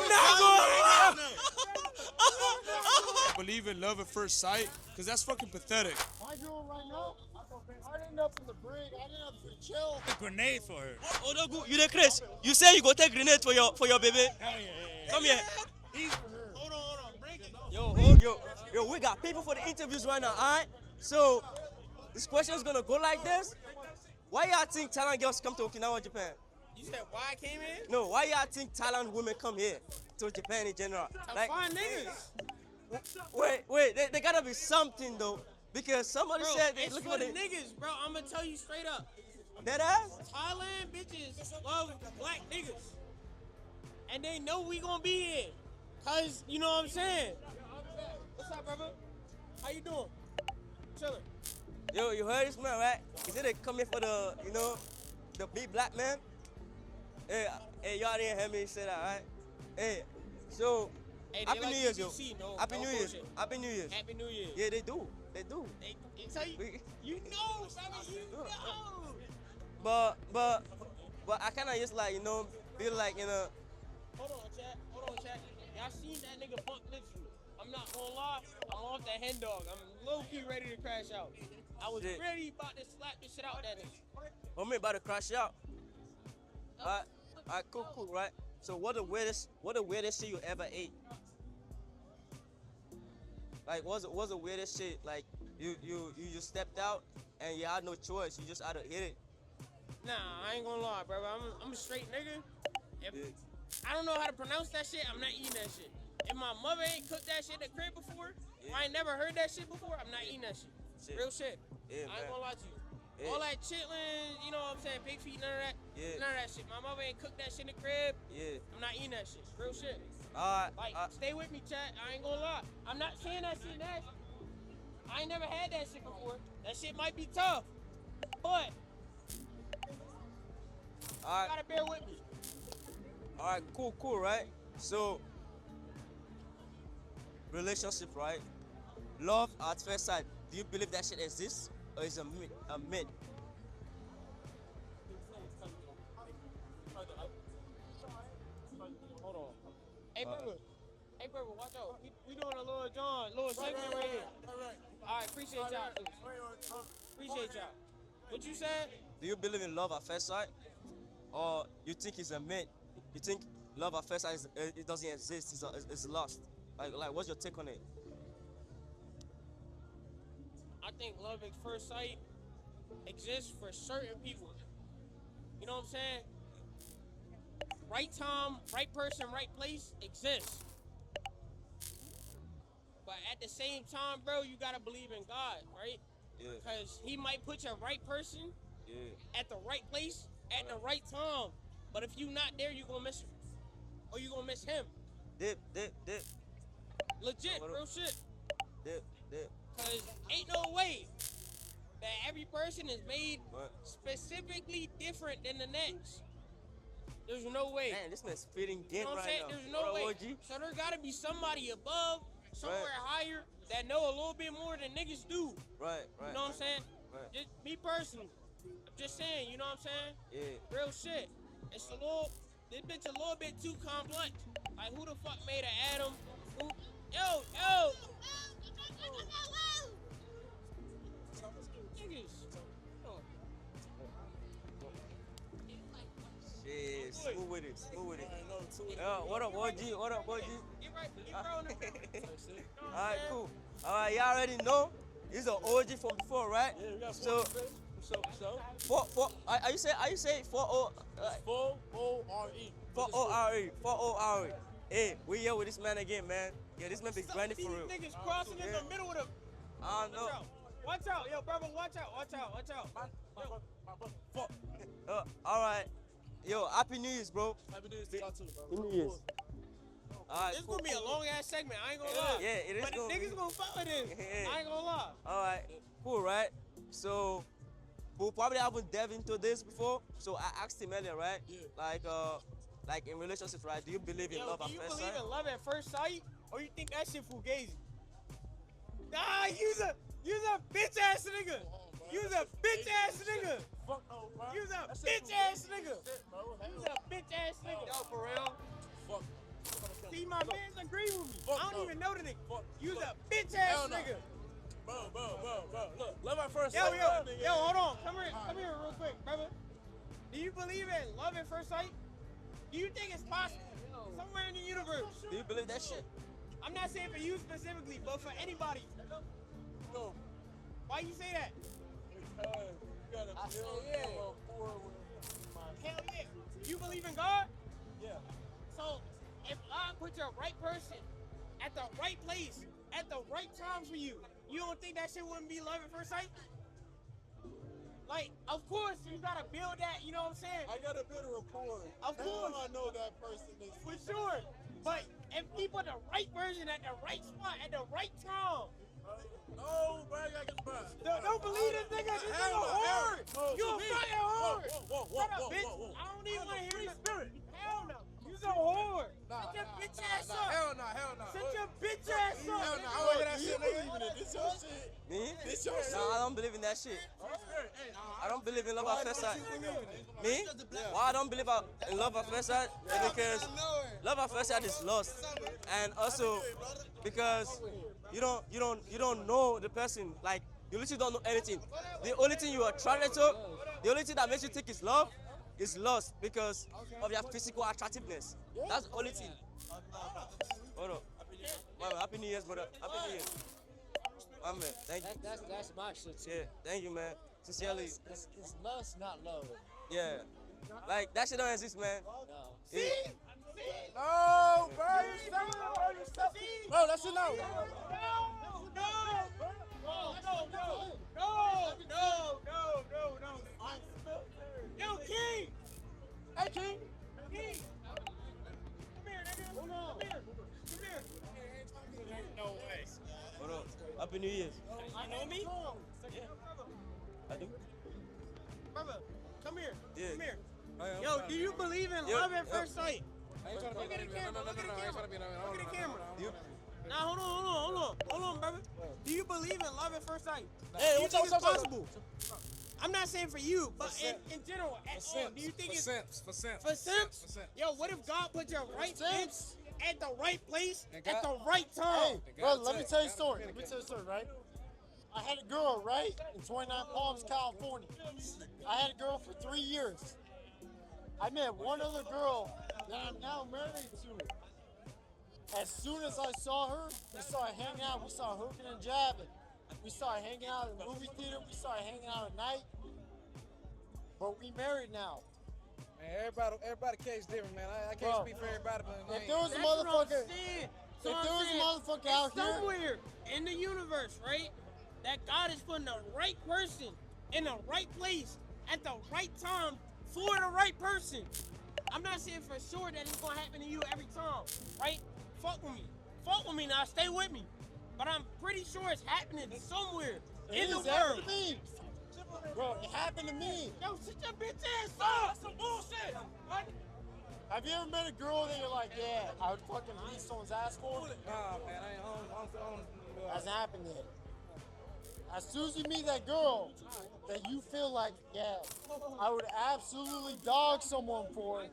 I'm not gonna lie. Believe in love at first sight, because that's fucking pathetic. My girl right now, I didn't up from the brig. I didn't up from the chill. A grenade for her. Odogu, you the Chris. You say you go take grenade for your baby. Hell yeah. Come here. Hold on. Break it. Yo, we got people for the interviews right now, alright? So, this question is gonna go like this. Why y'all think Thailand girls come to Okinawa, Japan? You said why I came in? No, why y'all think Thailand women come here to Japan in general? To find niggas. Wait, they gotta be something though. Because somebody Bro, said they it's looking for for the the niggas, bro. I'm gonna tell you straight up. dead ass? Thailand bitches love black niggas. And they know we gonna be here. Cause, you know what I'm saying? What's up, brother? How you doing? Chillin'. Yo, you heard this man, right? He said they come here for the, the big black man. Hey, y'all didn't hear me say that, right? Hey, so, Hey, they Happy like New Year's, yo. BBC, no, Happy no New Year's. bullshit. Happy New Year's. Happy New Year. Yeah, they do. They do. They tell you, you know, brother, you know. But I kind of just like, feel like, Hold on, chat. Y'all seen that nigga bump literally. I'm not gonna lie, I'm off that hen dog. I'm low-key ready to crash out. I was Shit. ready about to slap this shit out that nigga. homie about to crash out. Alright, cool, right? So what the weirdest shit you ever ate? Like, what's the weirdest shit? Like, you just stepped out and you had no choice. You just had to hit it. Nah, I ain't gonna lie, brother. I'm a straight nigga. If Yeah. I don't know how to pronounce that shit, I'm not eating that shit. If my mother ain't cooked that shit at the crib before, Yeah. or I ain't never heard that shit before, I'm not eating that shit. Shit. Real shit. Yeah, I ain't man. gonna lie to you. Yeah. All that chitlin, you know what I'm saying, pig feet, none of that. Yeah. None of that shit. My mother ain't cooked that shit in the crib. Yeah. I'm not eating that shit. Real shit. Alright. Like, stay with me, chat. I ain't gonna lie. I'm not saying that shit nasty. I ain't never had that shit before. That shit might be tough. But, you Alright. gotta bear with me. Alright, cool, right? So, relationship, right? Love at first sight. Do you believe that shit exists? Or is it a myth? Hold on. Hey, brother, watch out. We doing a little segment right here. All right, appreciate y'all. Appreciate y'all. What you said? Do you believe in love at first sight? Or you think it's a myth? You think love at first sight it doesn't exist, it's lost? Like, what's your take on it? I think love at first sight exists for certain people. You know what I'm saying? Right time, right person, right place exists. But at the same time, bro, you gotta believe in God, right? Yeah, Because he might put your right person yeah. at the right place at the right time. But if you not there, you gonna miss him. Or you gonna miss him. Dip. Legit, real shit. Dip. Because ain't no way that every person is made What? specifically different than the next. There's no way. Man, this man's fitting You in know what I'm right saying? now. There's no What up, way. OG? So there gotta be somebody above, somewhere higher, that know a little bit more than niggas do. Right. You know what I'm saying? Right. Just me personally. I'm just saying, you know what I'm saying? Yeah. Real shit. It's this bitch a little bit too complex. Like, who the fuck made an atom? Who? Yo! Niggas. Oh. Shit, smooth with it. What up, OG? Get right on the Alright, cool. Alright, y'all already know. He's an OG from before, right? Yeah, we got So, are you say 4-0? 4-O-R-E. 4-O-R-E. Hey, we here with this man again, man. Yeah, this man be grinding for real. These niggas crossing in the middle of the. I don't know. Watch out, yo, brother, watch out. Fuck. Alright. Yo, Happy New Year's, bro. Happy New Year's to y'all too, bro. New Year's. Alright, This gonna be a long ass segment. I ain't gonna lie. Yeah, it is But the gonna niggas be. gonna fuck with this. Yeah. I ain't gonna lie. Alright, cool, right? So, we probably haven't delved into this before. So I asked him earlier, right? Yeah. Like in relationships, right? Do you believe in Yo, love do at you first believe sight? in love at first sight, or you think that shit fugazi? Nah, you's a bitch ass nigga. You's a bitch ass nigga. Fuck no, bro. You's a That shit bitch cool. ass nigga. Shit, bro. You's a bitch ass nigga. Yo, for real? Fuck. agree with me. Fuck I don't no. even know the nigga. Fuck, You's fuck. a bitch Hell ass no. nigga. Bro. Look, love at first Yo, sight. yo, hold on. Come here real quick, brother. Do you believe in love at first sight? Do you think it's possible somewhere in the universe? Do you believe that shit? I'm not saying for you specifically, but for anybody. No. Why you say that? Because you gotta build a rapport with Hell yeah. You believe in God? Yeah. So if God put your right person at the right place at the right time for you, you don't think that shit wouldn't be love at first sight? Like, of course, you gotta build that, you know what I'm saying? I gotta build a rapport. Of course. Now I know that person is. For sure. But if he put the right person at the right spot at the right time, No, bro, I gotta get the bro. don't believe this nigga. This nigga hard. You a fucking hard. Shut up, bitch. I don't even want to hear the spirit. Hell no. You so hard. Shut your bitch ass up. Hell no. Shut your bitch ass up. Hell no. I Look, want that you shit, believe nigga. in it. This your shit. Me? This your shit. No, I don't believe in that shit. I don't believe in love Why at first don't sight. you believe in it? Me? Why I don't believe in love at first sight is because love at first sight is lost, and also because you don't know the person. Like you literally don't know anything. The only thing you are attracted to, the only thing that makes you think is love, is lost because of your physical attractiveness. That's the only thing. Hold up. My man, Happy New Year's, brother. Happy New Year's. My man, thank you. That's my shit. Yeah, thank you, man. Sincerely. It's lust, not love. Yeah. Like, that shit don't exist, man. No. Yeah. No, bro, you selling it, bro. You selling it. Bro, that shit no. No. Yo, King. Hey, King. King. Come here, nigga. Come here. No way. Hold up. Happy New Year's. You know me? I do. Brother, come here. Yeah. Come here. Yo, do you believe in love at first sight? Look at the camera. Look at the camera. You, Now, hold on, brother. Do you believe in love at first sight? Hey, do you what's think up, it's what's up? possible? I'm not saying for you, but in general, at all, do you think it's For simps. for simps? Yo, what if God put your right bitch at the right place at the right time? Hey, brother, let me tell you a story. Right? I had a girl, right, in 29 Palms, California. I had a girl for 3 years. I met one other girl that I'm now married to. As soon as I saw her, we started hanging out. We started hooking and jabbing. We started hanging out in the movie theater. We started hanging out at night. But we married now. Man, everybody case different, man. I can't Bro, speak for everybody, but If there was a That's what I'm motherfucker, saying. if So there I'm was a saying, motherfucker out it's here, somewhere in the universe, right, that God is putting the right person in the right place at the right time for the right person. I'm not saying for sure that it's gonna happen to you every time, right? Fuck with me now, stay with me. But I'm pretty sure it's happening somewhere in the it happened world. to me. Bro, it happened to me. Yo, sit your bitch ass up. That's some bullshit. What? Have you ever met a girl that you're like, yeah, I would fucking beat someone's ass for? nah, man, I don't Hasn't happened yet. As soon as you meet that girl that you feel like, yeah, I would absolutely dog someone for it,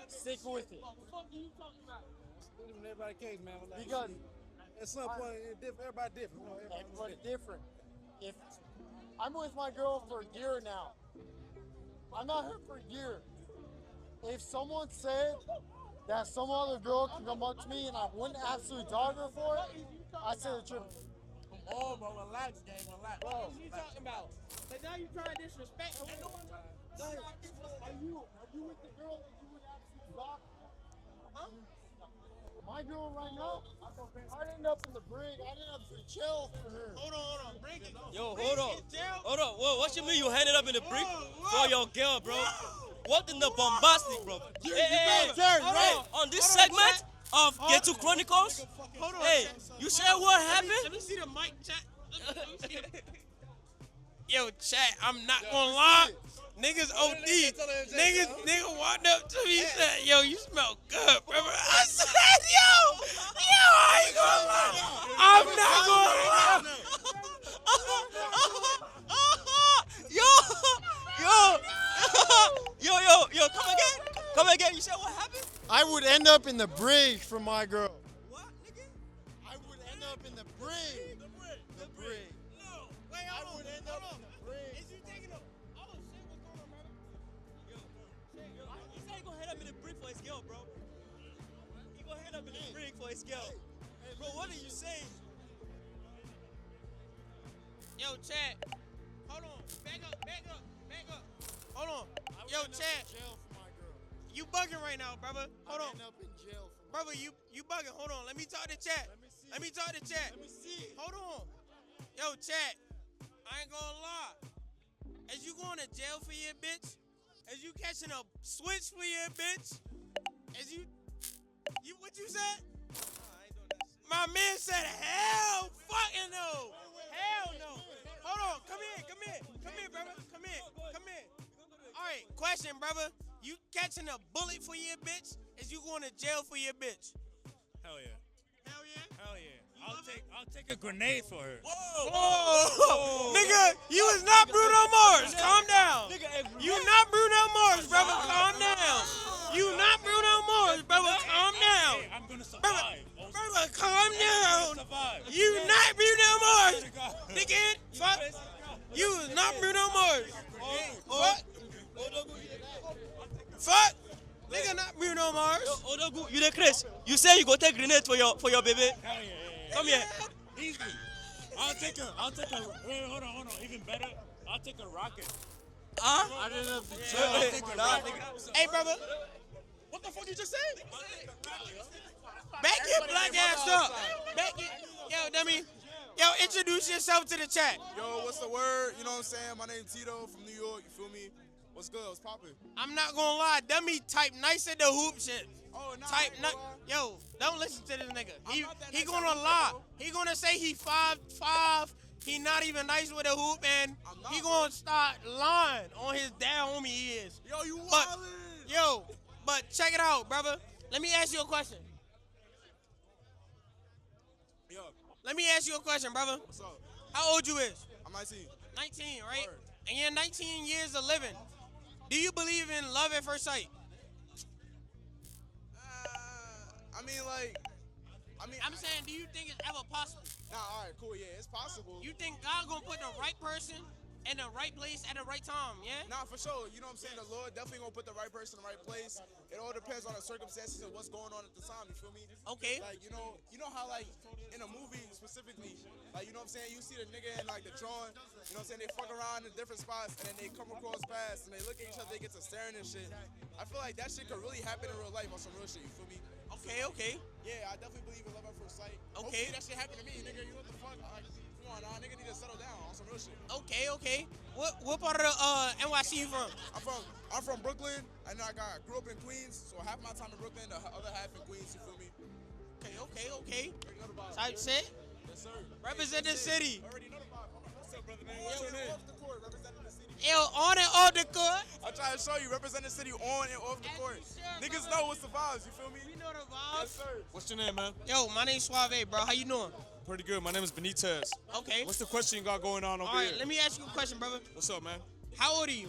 stick with it. What the fuck are you talking about? everybody case, man. Like, Because at some point, everybody different. You know, everybody different. If I'm with my girl for a year now, I'm not here for a year. If someone said that some other girl can come up to me and I wouldn't absolutely dog her for it, I'd say the truth. Come on, bro. Relax, gang. Relax. What are you talking about? But now you trying to disrespect her. Are you with the girl that you would absolutely dog? Huh? My girl right now, I'd end up in the brig. I'd end up in jail for her. Hold on. Bring it. yo, Bring hold on. it down. Hold on. Whoa, what you mean you handed up in the brick Whoa. for your girl, bro? What in the bombastic, bro? You Hey, military, hold right? on this Hold on, segment chat. of Get to Chronicles, Hold on. hey, chat. you said what Let happened? me see the mic chat. Let me see the- Yo, chat, I'm not gonna lie. Niggas OD. Nigga walked up to me and said, yo, you smell good, brother. I said, yo, I ain't gonna lie. I'm not gonna lie. Come again. You said what happened? I would end up in the brig for my girl. What? brig. The brig. No. Wait, I hold would on. end Hold up on. in the brig. Is you taking a? Oh shit, what's going on, brother? He said he gonna head up in the brick for his girl, bro. He gonna head up in the brick for his girl. Bro, what are you saying? Yo, Chad. Hold on. Back up. Hold on. Yo, Chad. Jail for my girl. You bugging right now, brother. Hold on. End up in jail for my Brother, you bugging. Hold on. Let me talk to Chat. Let me talk to Chat. Let me see. Hold on. Yo, Chat. I ain't gonna lie. As you going to jail for your bitch, as you catching a switch for your bitch, as you what you said? My man said, hell fucking no. Hell no. Hold on. Come here, brother. Come here. All right, question, brother. You catching a bullet for your bitch? Is you going to jail for your bitch? Hell yeah. Hell yeah. Hell yeah. I'll take a grenade for her. Whoa. Nigga, you is not Bruno Mars. Calm down. You not Bruno Mars, brother. Calm down. You not Bruno Mars, brother. Calm down. Hey, I'm gonna survive. Brother, calm down. Survive. You not Bruno Mars. Nigga, fuck. You is not Bruno Mars. What? Fuck. Nigga, not Bruno Mars. Odogu, you the Chris. You say you go take grenade for your baby. Hell yeah. Come here. Easy. I'll take a, wait, hold on. Even better, I'll take a rocket. Huh? I didn't have to Hey, jail. Hey, brother. What the fuck you just said? Back your black ass up. Back it. Yo, dummy. Yo, introduce yourself to the chat. Yo, what's the word? You know what I'm saying? My name's Tito from New York. You feel me? What's good? What's poppin'? I'm not gonna lie, dummy type nice at the hoop shit. Oh, nah, Type I no, ain't gonna lie. yo, don't listen to this nigga. I'm not that He nice gonna at the lie. hoop, bro. He gonna say he 5'5". He not even nice with a hoop, and I'm not, he bro. gonna start lying on his dad homie he is. Yo, you But wildin'. yo, but check it out, brother. Let me ask you a question. Yo, Let me ask you a question, brother. what's up? How old you is? I'm 19. 19, right? Word. And you're 19 years of living. Do you believe in love at first sight? I'm saying, do you think it's ever possible? Nah, all right, cool, yeah, it's possible. You think God gonna put the right person in the right place at the right time, yeah? Nah, for sure. You know what I'm saying? The Lord definitely gonna put the right person in the right place. It all depends on the circumstances and what's going on at the time. You feel me? Okay. Like you know how like in a movie specifically, like you know what I'm saying? You see the nigga in like the drawing. You know what I'm saying? They fuck around in different spots and then they come across fast and they look at each other. They get to staring and shit. I feel like that shit could really happen in real life on some real shit. You feel me? Okay. Yeah, I definitely believe in love at first sight. Okay. Hopefully that shit happen to me, nigga. You know what the fuck? Like, come on, nah, nigga need to settle down on some real shit. Okay. What part of the NYC you from? I'm from Brooklyn, and I grew up in Queens, so half my time in Brooklyn, the other half in Queens. You feel me? Okay. Already know the vibe. Type shit. Yes, sir. Represent the city. Already know the vibe. What's up, brother, man? What's your name? Off the court, representing the city. Yo, on and off the court. I'm trying to show you, represent the city on and off the As court. you should, Niggas brother. know what's the vibes. You feel me? We know the Yes, vibes. sir. What's your name, man? Yo, my name's Suave, bro. How you doing? Pretty good. My name is Benitez. Okay. What's the question you got going on over All right, here? let me ask you a question, brother. What's up, man? How old are you?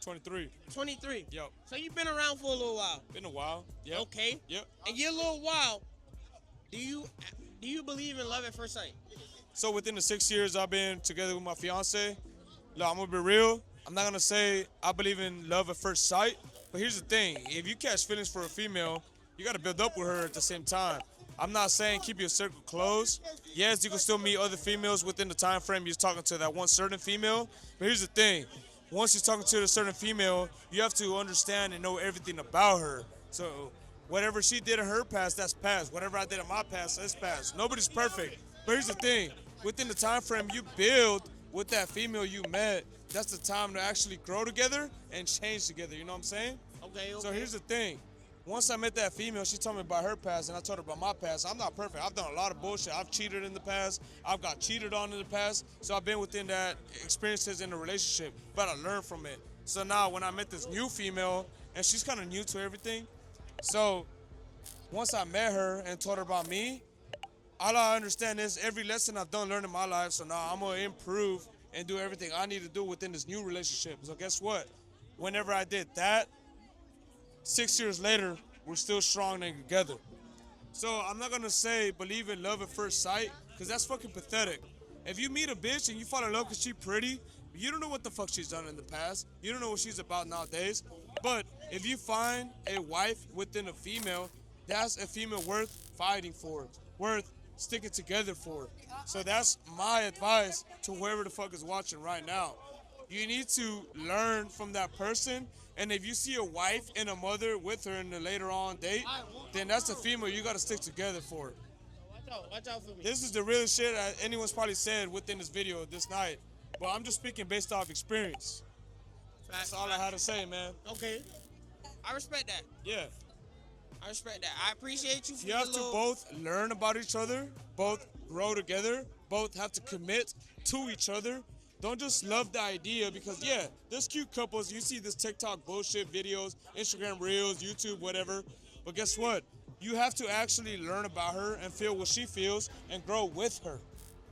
23. 23. Yep. So you've been around for a little while. Been a while. Yep. Okay. Yep. And you're a little while. Do you believe in love at first sight? So within the 6 years I've been together with my fiance, look, I'm gonna be real. I'm not gonna say I believe in love at first sight, but here's the thing: if you catch feelings for a female, you gotta build up with her at the same time. I'm not saying keep your circle closed. Yes, you can still meet other females within the time frame you're talking to that one certain female. But here's the thing: once you're talking to a certain female, you have to understand and know everything about her. So whatever she did in her past, that's past. Whatever I did in my past, that's past. Nobody's perfect. But here's the thing: within the time frame you build with that female you met, that's the time to actually grow together and change together. You know what I'm saying? Okay. So here's the thing. Once I met that female, she told me about her past, and I told her about my past. I'm not perfect. I've done a lot of bullshit. I've cheated in the past. I've got cheated on in the past. So I've been within that experiences in the relationship, but I learned from it. So now when I met this new female, and she's kind of new to everything, so once I met her and told her about me, all I understand is every lesson I've done learned in my life, so now I'm going to improve and do everything I need to do within this new relationship. So guess what? Whenever I did that, 6 years later, we're still strong and together. So I'm not gonna say believe in love at first sight, cause that's fucking pathetic. If you meet a bitch and you fall in love cause she pretty, you don't know what the fuck she's done in the past. You don't know what she's about nowadays. But if you find a wife within a female, that's a female worth fighting for, worth sticking together for. So that's my advice to whoever the fuck is watching right now. You need to learn from that person, and if you see a wife and a mother with her in the later on date, then that's a female you gotta stick together for. Watch out for me. This is the realest shit that anyone's probably said within this video this night. But I'm just speaking based off experience. That's all I had to say, man. Okay. I respect that. Yeah. I respect that. I appreciate you for You your have to little... both learn about each other, both grow together, both have to commit to each other. Don't just love the idea because, yeah, there's cute couples. You see this TikTok bullshit videos, Instagram Reels, YouTube, whatever. But guess what? You have to actually learn about her and feel what she feels and grow with her.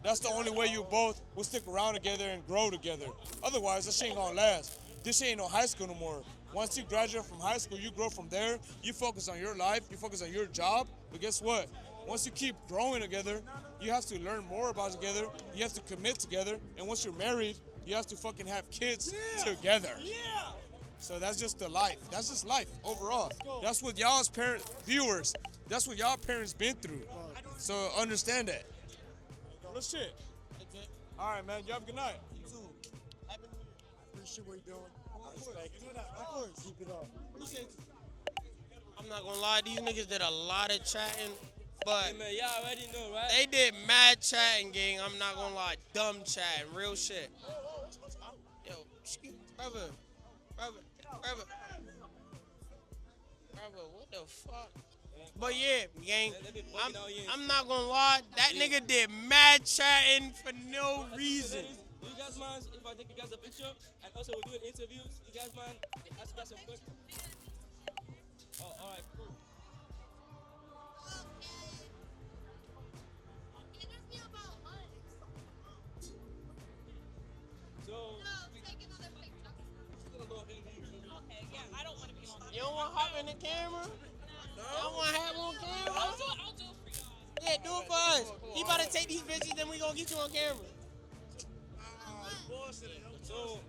That's the only way you both will stick around together and grow together. Otherwise, this shit ain't gonna last. This shit ain't no high school no more. Once you graduate from high school, you grow from there. You focus on your life. You focus on your job. But guess what? Once you keep growing together, you have to learn more about together. You have to commit together. And once you're married, you have to fucking have kids together. Yeah. So that's just the life. That's just life overall. That's what y'all's viewers, that's what y'all parents been through. So understand that. Real shit. All right, man. You have a good night. Appreciate what you're doing. I respect it. Keep it up. I'm not gonna lie, these niggas did a lot of chatting, but Hey, man, y'all already know, right? they did mad chatting, gang. I'm not gonna lie, dumb chatting, real shit. Yo, brother, what the fuck? But yeah, gang, I'm not gonna lie, that nigga did mad chatting for no reason. Do you guys mind if I take you guys a picture? And also we're doing interviews. You guys mind? Ask you guys some questions. Oh, all right, cool. So, You don't want to hop in the camera? You don't want to have on camera? I'll do it for you. Yeah, do it for us. He about to take these bitches, then we gonna get you on camera. so